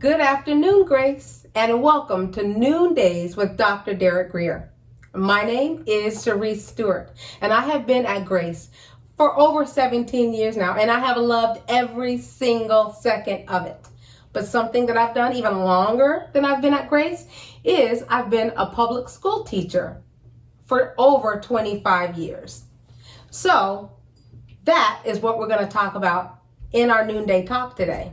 Good afternoon, Grace, and welcome to Noondays with Dr. Derek Grier. My name is Sherece Stewart, and I have been at Grace for over 17 years now, and I have loved every single second of it. But something that I've done even longer than I've been at Grace is I've been a public school teacher for over 25 years. So that is what we're going to talk about in our Noonday Talk today.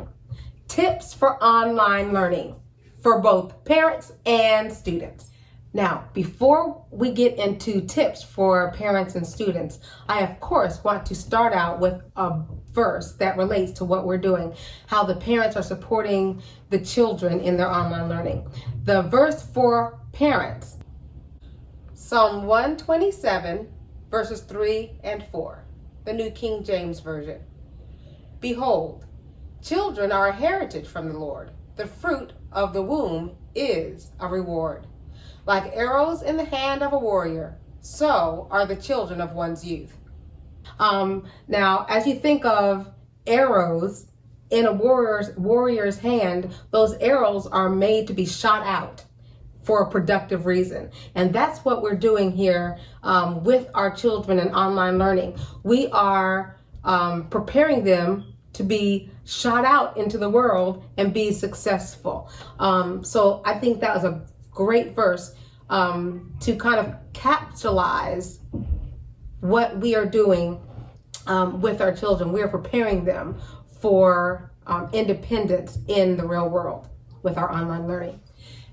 Tips for online learning for both parents and students. Now, before we get into tips for parents and students, I of course want to start out with a verse that relates to what we're doing, how the parents are supporting the children in their online learning. The verse for parents, Psalm 127, verses 3 and 4, the New King James Version. Behold, children are a heritage from the Lord. The fruit of the womb is a reward. Like arrows in the hand of a warrior, so are the children of one's youth. Now, as you think of arrows in a warrior's hand, those arrows are made to be shot out for a productive reason. And that's what we're doing here with our children in online learning. We are preparing them to be shot out into the world and be successful. So I think that was a great verse to kind of capitalize what we are doing with our children. We are preparing them for independence in the real world with our online learning.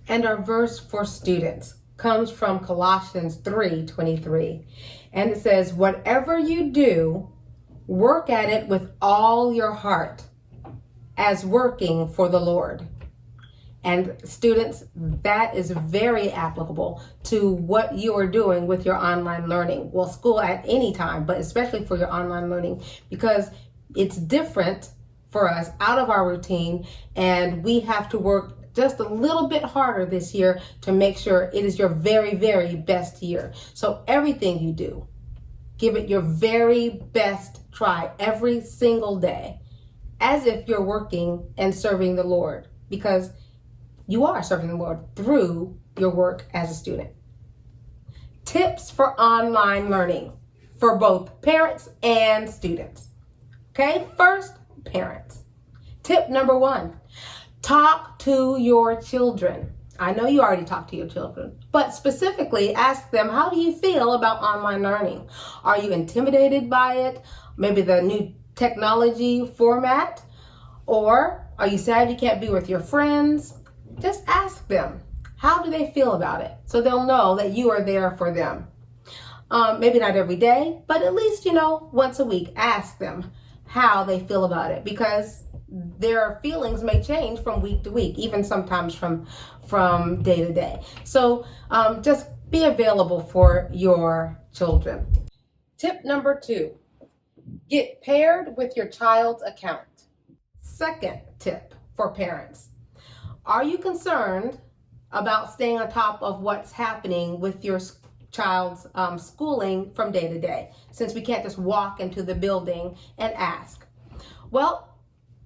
And our verse for students comes from Colossians 3:23. And it says, whatever you do, work at it with all your heart as working for the Lord. And students, that is very applicable to what you are doing with your online learning. Well, school at any time, but especially for your online learning, because it's different for us out of our routine, and we have to work just a little bit harder this year to make sure it is your very, very best year. So everything you do, give it your very best try every single day, as if you're working and serving the Lord, because you are serving the Lord through your work as a student. Tips for online learning for both parents and students. Okay, first, parents. Tip number 1, talk to your children. I know you already talk to your children, but specifically ask them, how do you feel about online learning? Are you intimidated by it? Maybe the new technology format? Or are you sad you can't be with your friends? Just ask them, how do they feel about it? So they'll know that you are there for them. Maybe not every day, but at least, once a week, ask them how they feel about it, because their feelings may change from week to week, even sometimes from day to day. So just be available for your children. Tip number 2, get paired with your child's account. Second tip for parents. Are you concerned about staying on top of what's happening with your child's schooling from day to day, since we can't just walk into the building and ask? Well,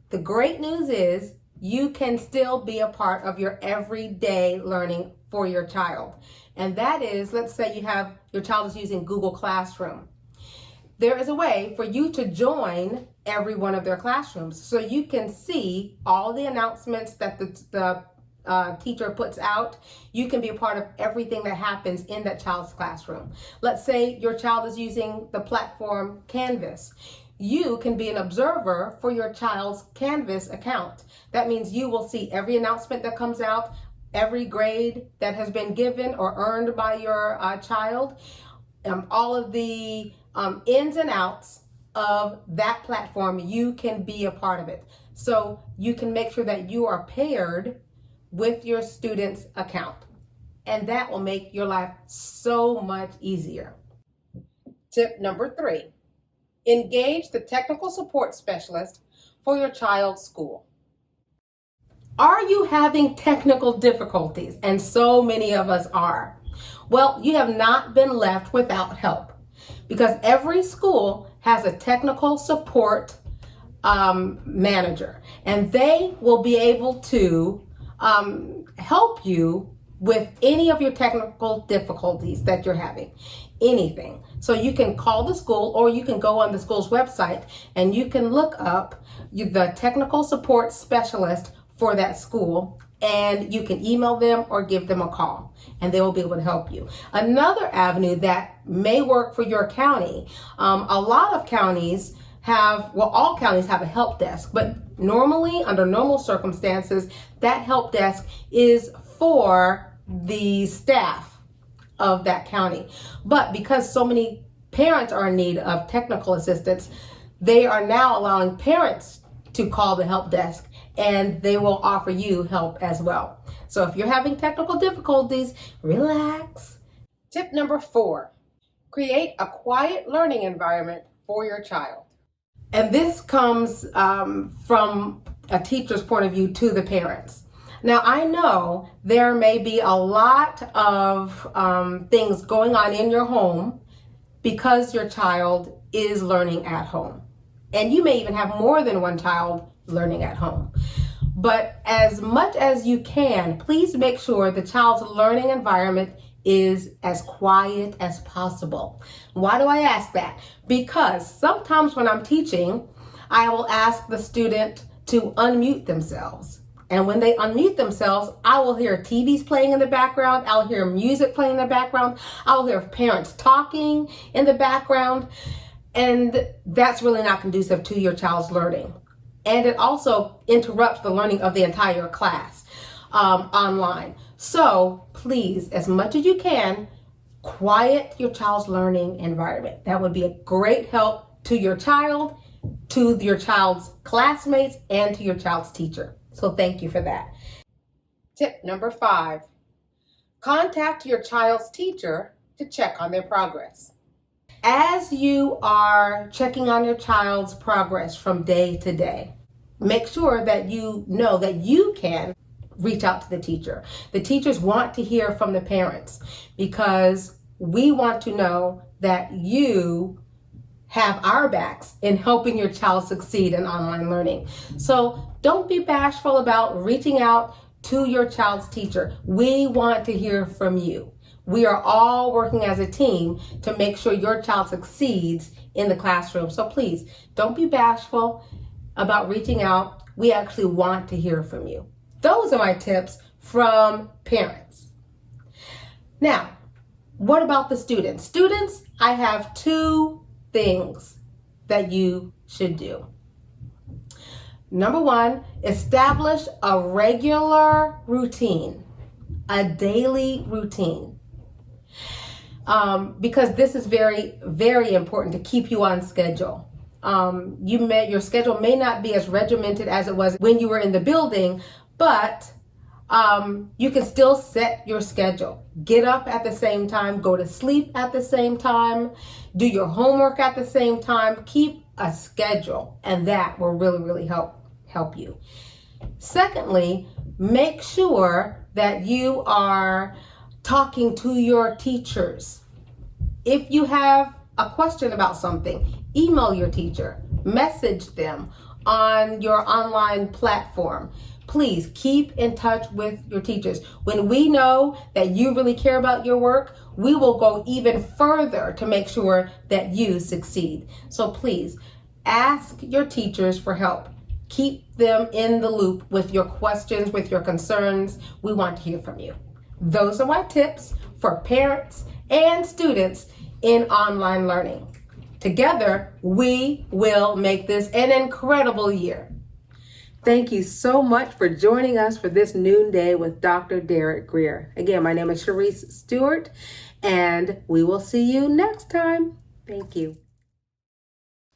the great news is you can still be a part of your everyday learning for your child. And that is, let's say your child is using Google Classroom. There is a way for you to join every one of their classrooms, so you can see all the announcements that the teacher puts out. You can be a part of everything that happens in that child's classroom. Let's say your child is using the platform Canvas. You can be an observer for your child's Canvas account. That means you will see every announcement that comes out, every grade that has been given or earned by your child, all of the ins and outs of that platform. You can be a part of it. So you can make sure that you are paired with your student's account. And that will make your life so much easier. Tip number 3, engage the technical support specialist for your child's school. Are you having technical difficulties? And so many of us are. Well, you have not been left without help, because every school has a technical support manager, and they will be able to help you with any of your technical difficulties that you're having, anything. So you can call the school, or you can go on the school's website and you can look up the technical support specialist for that school, and you can email them or give them a call, and they will be able to help you. Another avenue that may work for your county, a lot of counties have, well, all counties have a help desk, but normally, under normal circumstances, that help desk is for the staff of that county. But because so many parents are in need of technical assistance, they are now allowing parents to call the help desk, and they will offer you help as well. So if you're having technical difficulties, relax. Tip number 4, create a quiet learning environment for your child. And this comes from a teacher's point of view to the parents. Now, I know there may be a lot of things going on in your home because your child is learning at home. And you may even have more than one child learning at home. But as much as you can, please make sure the child's learning environment is as quiet as possible. Why do I ask that? Because sometimes when I'm teaching, I will ask the student to unmute themselves. And when they unmute themselves, I will hear TVs playing in the background. I'll hear music playing in the background. I'll hear parents talking in the background. And that's really not conducive to your child's learning. And it also interrupts the learning of the entire class online. So please, as much as you can, quiet your child's learning environment. That would be a great help to your child, to your child's classmates, and to your child's teacher. So thank you for that. Tip number 5, contact your child's teacher to check on their progress. As you are checking on your child's progress from day to day, make sure that you know that you can reach out to the teacher. The teachers want to hear from the parents because we want to know that you have our backs in helping your child succeed in online learning. So don't be bashful about reaching out to your child's teacher. We want to hear from you. We are all working as a team to make sure your child succeeds in the classroom. So please don't be bashful about reaching out. We actually want to hear from you. Those are my tips from parents. Now, what about the students? Students, I have 2 things that you should do. Number 1, establish a regular routine, a daily routine. Because this is very, very important to keep you on schedule. Your schedule may not be as regimented as it was when you were in the building, but you can still set your schedule. Get up at the same time, go to sleep at the same time, do your homework at the same time. Keep a schedule, and that will really, really help you. Secondly, make sure that you are talking to your teachers. If you have a question about something, email your teacher, message them on your online platform. Please keep in touch with your teachers. When we know that you really care about your work, we will go even further to make sure that you succeed. So please ask your teachers for help. Keep them in the loop with your questions, with your concerns. We want to hear from you. Those are my tips for parents and students in online learning. Together, we will make this an incredible year. Thank you so much for joining us for this Noonday with Dr. Derek Grier. Again, my name is Sherece Stewart, and we will see you next time. Thank you.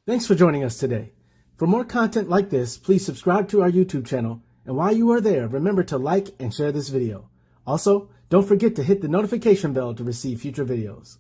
Thanks for joining us today. For more content like this, please subscribe to our YouTube channel. And while you are there, remember to like and share this video. Also, don't forget to hit the notification bell to receive future videos.